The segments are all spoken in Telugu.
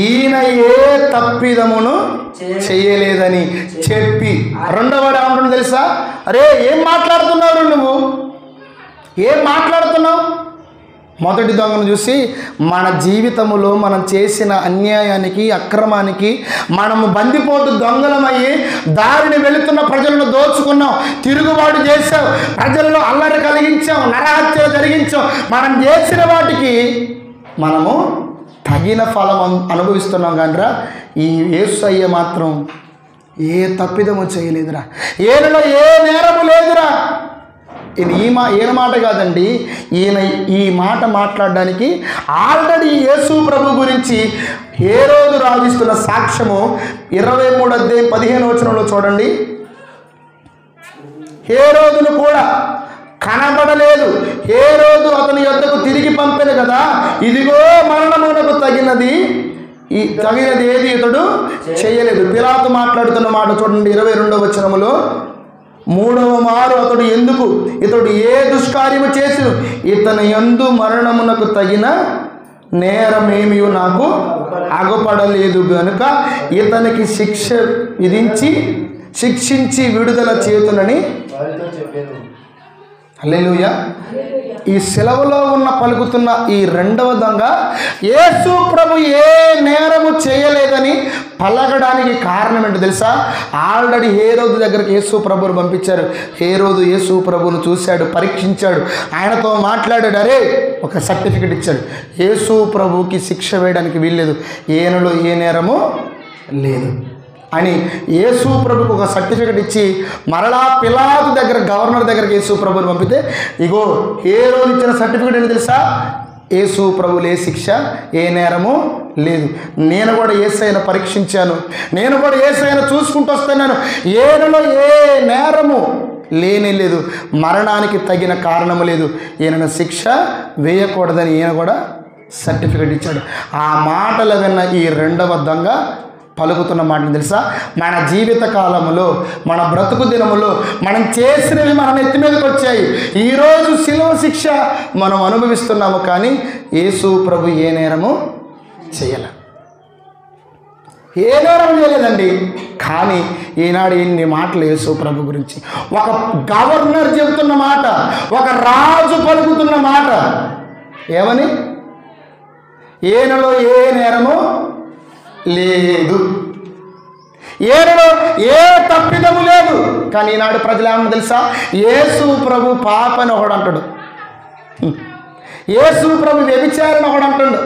ఈయన ఏ తప్పిదమును చేయలేదని చెప్పి రెండవవాడు ఏమంటున్నాడు తెలుసా? అరే ఏం మాట్లాడుతున్నావు నువ్వు, ఏం మాట్లాడుతున్నావు? మొదటి దొంగను చూసి మన జీవితంలో మనం చేసిన అన్యాయానికి అక్రమానికి మనము బందిపోటు దొంగలమయ్యి దారిని వెళుతున్న ప్రజలను దోచుకున్నాం, తిరుగుబాటు చేసాం, ప్రజలను అల్లరి కలిగించాం, నరహత్యలు జరిగించాం. మనం చేసిన వాటికి మనము తగిన ఫలం అనుభవిస్తున్నాం. కానీరా ఈ యేసయ్య మాత్రం ఏ తప్పిదము చేయలేదురా, ఈయనలో ఏ నేరము లేదురా. ఈయన మాట కాదండి, ఈయన ఈ మాట మాట్లాడడానికి ఆల్రెడీ యేసు ప్రభు గురించి హేరోదు రాజిస్తున్న సాక్ష్యము 23:15 చూడండి. హేరోదును కూడా కనబడలేదు, హేరోదు అతని యొద్దకు తిరిగి పంపెను కదా, ఇదిగో మరణమునకు తగినది ఏది ఇతడు చేయలేదు. పిలాతు మాట్లాడుతున్న మాట చూడండి 22వ మూడవ మారు ఇతడు ఏ దుష్కార్యము చేసి ఇతని యందు మరణమునకు తగిన నేరమేమీ నాకు అగపడలేదు గనుక ఇతనికి శిక్ష శిక్షించి విడుదల చేతునని. హల్లెలూయా. ఈ సెలవులో పలుకుతున్న ఈ రెండవ దొంగ యేసు ప్రభు ఏ నేరము చేయలేదని పలకడానికి కారణం ఏంటో తెలుసా? ఆల్రెడీ హేరోదు దగ్గరికి యేసు ప్రభువును పంపించారు. హేరోదు యేసు ప్రభువును చూశాడు, పరీక్షించాడు, ఆయనతో మాట్లాడాడు. అరే ఒక సర్టిఫికెట్ ఇచ్చాడు, యేసు ప్రభువుకి శిక్ష వేయడానికి వీల్లేదు, ఈయనలో ఏ నేరము లేదు అని యేసు ప్రభుకు ఒక సర్టిఫికెట్ ఇచ్చి మరలా పిలాతు దగ్గర గవర్నర్ దగ్గరికి యేసు ప్రభుని పంపితే ఇగో హేరోదు ఇచ్చిన సర్టిఫికెట్ ఏంటి తెలుసా? యేసు ప్రభువులు ఏ శిక్ష ఏ నేరము లేదు. నేను కూడా యేసయ్యను పరీక్షించాను, నేను కూడా యేసయ్యను చూసుకుంటూ వస్తున్నాను, ఈయనలో ఏ నేరము లేనే లేదు, మరణానికి తగిన కారణము లేదు, ఈయనను శిక్ష వేయకూడదని ఈయన కూడా సర్టిఫికెట్ ఇచ్చాడు. ఆ మాటలు విన్న ఈ రెండవ దొంగ పలుకుతున్న మాటలు తెలుసా? మన జీవిత కాలంలో మన బ్రతుకు దినములో మనం చేసినవి మన నెత్తి మీదకి వచ్చాయి. ఈరోజు శిలువ శిక్ష మనం అనుభవిస్తున్నాము, కానీ యేసు ప్రభు ఏ నేరము చేయలే, ఏ నేరం చేయలేదండి. కానీ ఈనాడు ఇన్ని మాటలు యేసు ప్రభు గురించి ఒక గవర్నర్ చెబుతున్న మాట, ఒక రాజు పలుకుతున్న మాట ఏమని? ఈయనలో ఏ నేరము లేదు, ఈయనలో ఏ తప్పిదము లేదు. కానీ ఈనాడు ప్రజలు ఏమన్నా తెలుసా? యేసు ప్రభు పాపని ఒకడు అంటాడు, యేసు ప్రభు వ్యభిచారని ఒకడు అంటుండు,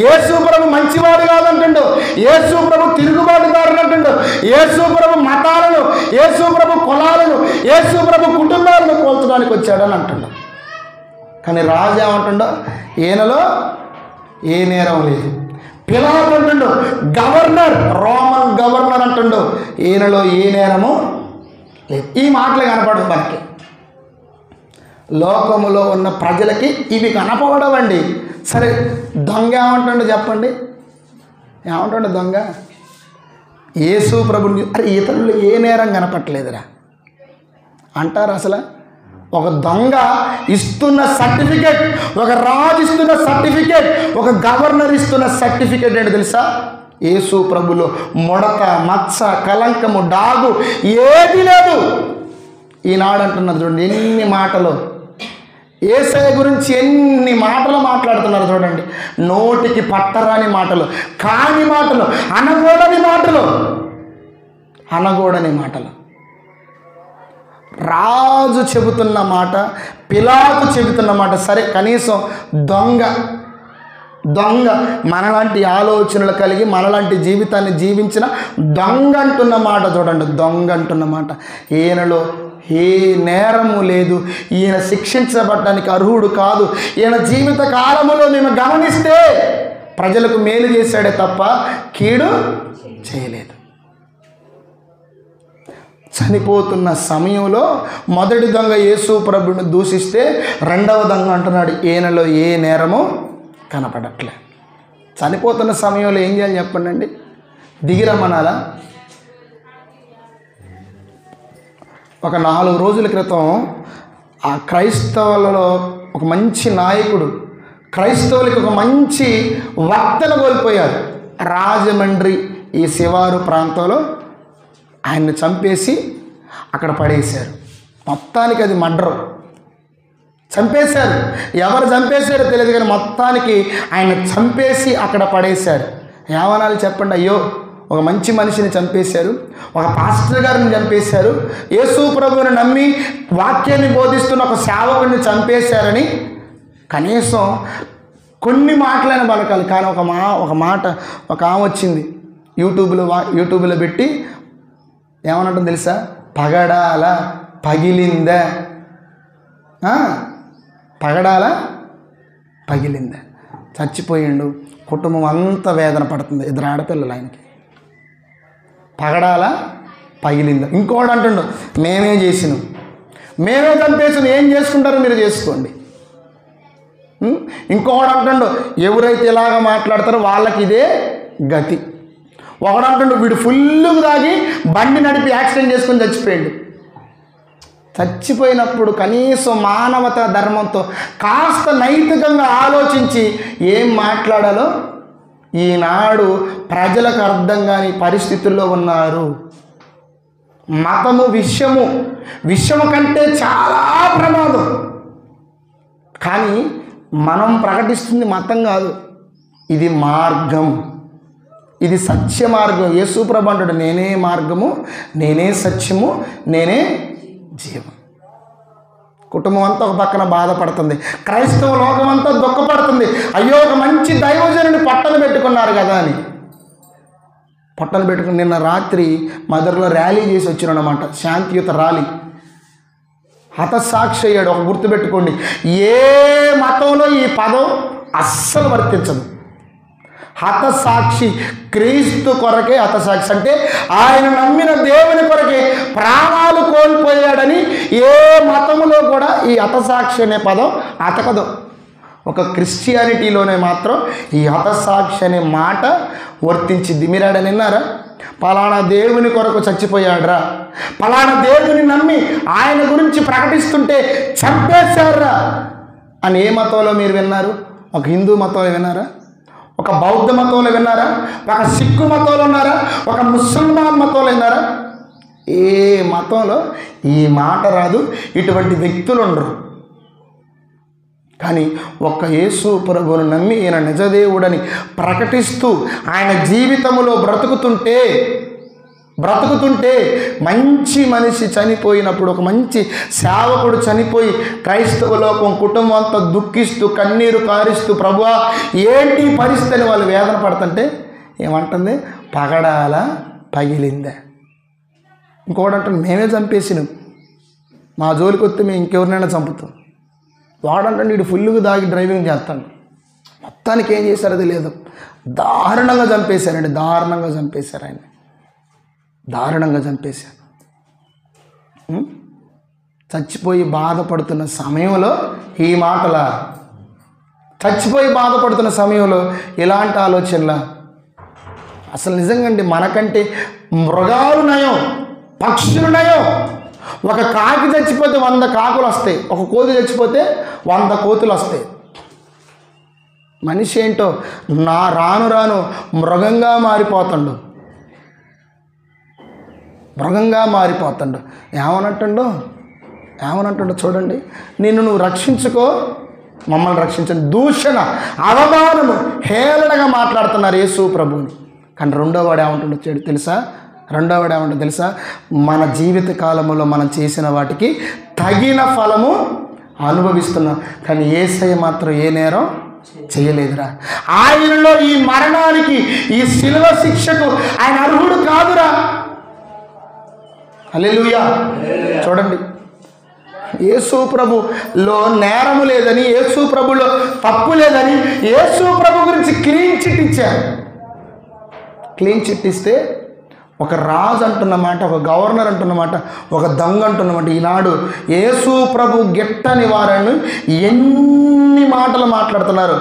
యేసు ప్రభు మంచివాడు కాదంటుండు, యేసు ప్రభు తిరుగుబాటుదారులు అంటుండు, యేసు ప్రభు మతాలను, యేసు ప్రభు కులాలను, యేసు ప్రభు కుటుంబాలను కోల్చడానికి వచ్చాడని అంటుండు. కానీ రాజు ఏమంటుండో ఈయనలో ఏ నేరం లేదు. పిలాతు అంటుండు, గవర్నర్, రోమన్ గవర్నర్ అంటుండు, ఈయనలో ఏ నేరము లేదు. ఈ మాటలు కనపడవు మనకి, లోకములో ఉన్న ప్రజలకి ఇవి కనపడవండి. సరే దొంగ ఏమంటుండో చెప్పండి, ఏమంటుండో దొంగ? యేసు ప్రభుని అరే ఇతరులు ఏ నేరం కనపట్టలేదురా అంటారు. అసలు ఒక దొంగ ఇస్తున్న సర్టిఫికెట్, ఒక రాజు ఇస్తున్న సర్టిఫికెట్, ఒక గవర్నర్ ఇస్తున్న సర్టిఫికెట్ ఏంటి తెలుసా? యేసు ప్రభులో ముడత, మచ్చ, కలంకము, డాగు ఏది లేదు. ఈనాడు అంటున్నది చూడండి, ఎన్ని మాటలు యేసయ్య గురించి ఎన్ని మాటలు మాట్లాడుతున్నారు చూడండి. నోటికి పట్టరాని మాటలు, కాని మాటలు, అనగూడని మాటలు. రాజు చెబుతున్న మాట, పిలాతు చెబుతున్న మాట. సరే కనీసం దొంగ మనలాంటి ఆలోచనలు కలిగి మనలాంటి జీవితాన్ని జీవించిన దొంగ అంటున్న మాట చూడండి, దొంగ అంటున్న మాట. ఈయనలో ఏ నేరము లేదు, ఈయన శిక్షించబడడానికి అర్హుడు కాదు, ఈయన జీవిత కాలములో మేము గమనిస్తే ప్రజలకు మేలు చేశాడే తప్ప కీడు చేయలేదు. చనిపోతున్న సమయంలో మొదటి దొంగ యేసు ప్రభుని దూషిస్తే రెండవ దొంగ అంటున్నాడు ఈయనలో ఏ నేరము కనపడట్లే. చనిపోతున్న సమయంలో ఏం చేయాలి చెప్పండి అండి? దిగిరమ్మనాలా? ఒక 4 రోజుల క్రితం ఆ క్రైస్తవులలో ఒక మంచి నాయకుడు, క్రైస్తవులకి ఒక మంచి వక్తను కోల్పోయారు. రాజమండ్రి ఈ శివారు ప్రాంతంలో ఆయన్ని చంపేసి అక్కడ పడేశారు. మొత్తానికి అది మర్డర్. చంపేశారు. ఎవరు చంపేశారో తెలియదు కానీ మొత్తానికి ఆయన చంపేసి అక్కడ పడేశారు. ఏమనాలి చెప్పండి? అయ్యో, ఒక మంచి మనిషిని చంపేశారు, ఒక పాస్టర్ గారిని చంపేశారు, యేసు ప్రభువుని నమ్మి వాక్యాన్ని బోధిస్తున్న ఒక సేవకుడిని చంపేశారని కనీసం కొన్ని మాటలైనా పలకాలి. కానీ ఒక మాట ఒక ఆమె వచ్చింది యూట్యూబ్లో పెట్టి ఏమన్నట్టు తెలుసా? పగడాల పగిలిందా, పగడాల పగిలిందా. చచ్చిపోయిండు, కుటుంబం అంతా వేదన పడుతుంది. 2 ఆడపిల్లలు ఆయనకి. పగడాల పగిలిందా. ఇంకోటి అంటుండు, మేమే చేసినాం, మేమే చంపేసిన, ఏం చేసుకుంటారో మీరు చేసుకోండి. ఇంకొకడు అంటుండు, ఎవరైతే ఇలాగ మాట్లాడతారో వాళ్ళకి ఇదే గతి. ఒకడు అంటుండు, వీడు ఫుల్గా తాగి బండి నడిపి యాక్సిడెంట్ చేసుకొని చచ్చిపోయాడు. చచ్చిపోయినప్పుడు కనీసం మానవతా ధర్మంతో కాస్త నైతికంగా ఆలోచించి ఏం మాట్లాడాలో ఈనాడు ప్రజలకు అర్థం కాని పరిస్థితుల్లో ఉన్నారు. మతము విషము కంటే చాలా ప్రమాదం. కానీ మనం ప్రకటిస్తుంది మతం కాదు, ఇది మార్గం, ఇది సత్య మార్గం. యేసు ప్రభు అంటాడు, నేనే మార్గము, నేనే సత్యము, నేనే జీవం. కుటుంబం అంతా ఒక పక్కన బాధపడుతుంది, క్రైస్తవ లోకం అంతా దుఃఖపడుతుంది. అయ్యో, ఒక మంచి దైవజనుని పట్టలు పెట్టుకున్నారు కదా అని. పట్టలు పెట్టుకుని నిన్న రాత్రి మదర్లో ర్యాలీ చేసి వచ్చినమాట, శాంతియుత ర్యాలీ. హతసాక్షి అయ్యాడు. ఒక గుర్తుపెట్టుకోండి, ఏ మతంలో ఈ పదం అస్సలు వర్తించదు. హతసాక్షి క్రీస్తు కొరకే హతసాక్షి అంటే ఆయన నమ్మిన దేవుని కొరకే ప్రాణాలు కోల్పోయాడని ఏ మతములో కూడా ఈ హతసాక్షి అనే పదం అతకదు. ఒక క్రిస్టియానిటీలోనే మాత్రం ఈ హతసాక్షి అనే మాట వర్తించింది. మీరు ఆడ విన్నారా? పలానా దేవుని కొరకు చచ్చిపోయాడ్రా, పలానా దేవుని నమ్మి ఆయన గురించి ప్రకటిస్తుంటే చంపేశారా అని ఏ మతంలో మీరు విన్నారు? ఒక హిందూ మతంలో విన్నారా? ఒక బౌద్ధ మతంలో విన్నారా? ఒక సిక్కు మతంలో ఉన్నారా? ఒక ముసల్మాన్ మతంలో విన్నారా? ఏ మతంలో ఈ మాట రాదు, ఇటువంటి వ్యక్తులు ఉండరు. కానీ ఒక్క యేసు ప్రభువును నమ్మి ఈయన నిజదేవుడని ప్రకటిస్తూ ఆయన జీవితంలో బ్రతుకుతుంటే మంచి మనిషి చనిపోయినప్పుడు, ఒక మంచి సేవకుడు చనిపోయి క్రైస్తవ లోకం కుటుంబం అంతా దుఃఖిస్తూ కన్నీరు కారిస్తూ, ప్రభువా ఏంటి పరిస్థితి అని వాళ్ళు వేదన పడుతుంటే ఏమంటుంది? పగడాల పగిలిందే. ఇంకోటి అంటే మేమే చంపేసినాం, మా జోలికి వస్తే మేము ఇంకెవరినైనా చంపుతాం. వాడంటే వీడు ఫుల్గా దాగి డ్రైవింగ్ చేస్తాడు. మొత్తానికి ఏం చేశారో తెలియదు, దారుణంగా చంపేశారండి. దారుణంగా చంపేశారు. చచ్చిపోయి బాధపడుతున్న సమయంలో ఈ మాటల, చచ్చిపోయి బాధపడుతున్న సమయంలో ఇలాంటి ఆలోచనల. అసలు నిజంగా అండి, మనకంటే మృగాలు నయం, పక్షులు నయం. ఒక కాకి చచ్చిపోతే 100 కాకులు వస్తాయి, ఒక కోతి చచ్చిపోతే 100 కోతులు వస్తాయి. మనిషి ఏంటో రాను మృగంగా మారిపోతాడు. ఏమనంటుండో చూడండి. నిన్ను నువ్వు రక్షించుకో, మమ్మల్ని రక్షించండి. దూషణ, అవమానము, హేళనగా మాట్లాడుతున్నారు యేసు ప్రభువుని. కానీ రెండోవాడు ఏమంటుండో తెలుసా? మన జీవిత కాలంలో మనం చేసిన వాటికి తగిన ఫలము అనుభవిస్తున్నాం. కానీ యేసయ్య మాత్రం ఏ నేరం చేయలేదురా. ఆయనలో ఈ మరణానికి, ఈ శిలువ శిక్షకు ఆయన అర్హుడు కాదురా. హల్లెలూయా. చూడండి, యేసు ప్రభులో నేరము లేదని, యేసు ప్రభులో తప్పు లేదని యేసు ప్రభు గురించి క్లీన్ చిట్ ఇచ్చారు. క్లీన్ చిట్ ఇస్తే ఒక రాజు అంటున్నమాట, ఒక గవర్నర్ అంటున్నమాట, ఒక దొంగ అంటున్నమాట. ఈనాడు యేసు ప్రభు గిట్టని వారని ఎన్ని మాటలు మాట్లాడుతున్నారు,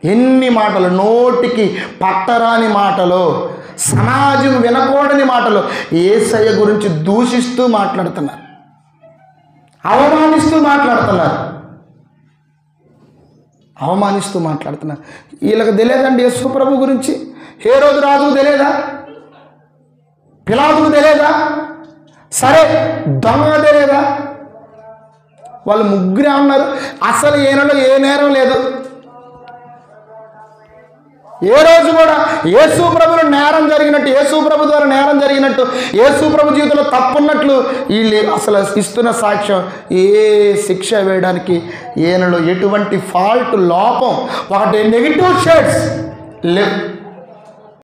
ఎన్ని మాటలు, నోటికి పట్టరాని మాటలు, సమాజం వినకూడని మాటలు యేసయ్య గురించి దూషిస్తూ మాట్లాడుతున్నారు, అవమానిస్తూ మాట్లాడుతున్నారు. వీళ్ళకి తెలియదండి యేసు ప్రభు గురించి. హేరోదు రాజుకు తెలియదా? పిలాతుకు తెలియదా? సరే దొంగ తెలియదా? వాళ్ళు ముగ్గురే ఉన్నారు. అసలు ఈయనలో ఏ నేరం లేదు. ఏ రోజు కూడా యేసు ప్రభువులో నేరం జరిగినట్టు, యేసు ప్రభు ద్వారా నేరం జరిగినట్టు, యేసు ప్రభు జీవితంలో తప్పున్నట్లు వీళ్ళు అసలు ఇస్తున్న సాక్ష్యం ఏ శిక్ష వేయడానికి ఈయనలో ఎటువంటి ఫాల్ట్, లోపం, ఒకటి నెగిటివ్ షేడ్స్ లేవు.